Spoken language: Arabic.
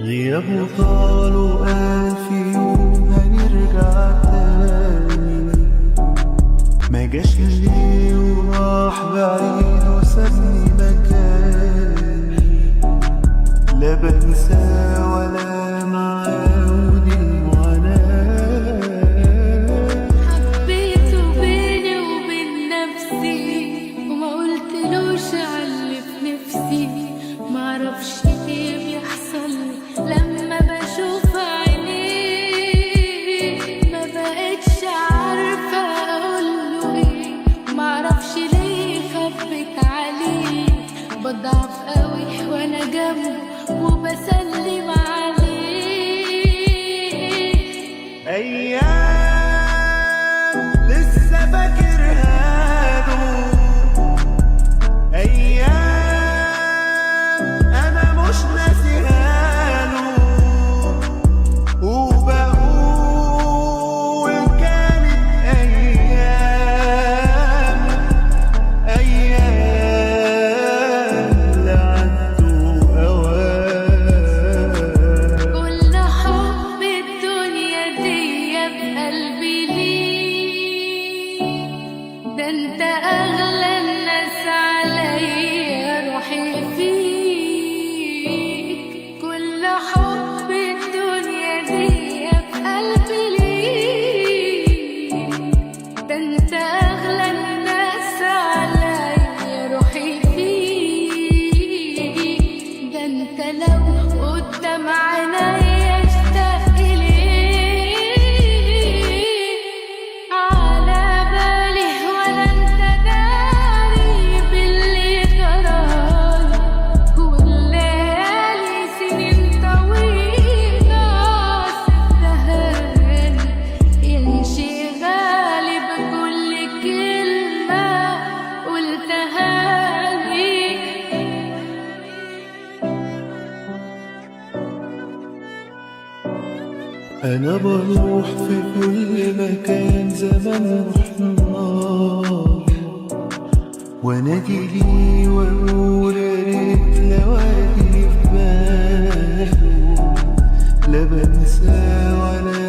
غيابه طال وقال في يوم هنرجع تاني، ما جاش ليه وراح بعيد وسابني مكاني، لا بنساه ولا معاود المعاناة. حبيته بيني وبين نفسي وما قلتلوش عاللي في نفسي، معرفش ايه بيحصل لما بشوف عينيه، ما بقتش عارفة اقوله ايه، معرفش ليه خبت عليه، بضعف قوي وانا جنبه وبسلم عليه. أيام لسه فاكرها له، أيام أنا مش ناسيها له، وبقول كانت أيام لعدوا أوام. كل حب الدنيا دي بقلبي ليك، ده انت اغلى الناس عليا، روحي فيك. كل حب الدنيا دي بقلبي ليك، ده انت اغلى الناس عليا، روحي فيك. ده انت لو قدام عينيا اشتاق إليك، على بالي ولا انت داري باللي جرالي، والليالي سنين طويلة سبتهالي، يمشي غالي بكل كلمة قلتها لي. أنا بروح في كل مكان زمان رحنا، وانادي ليه واقول يا ريت لو أجي في باله، لا بنساه ولا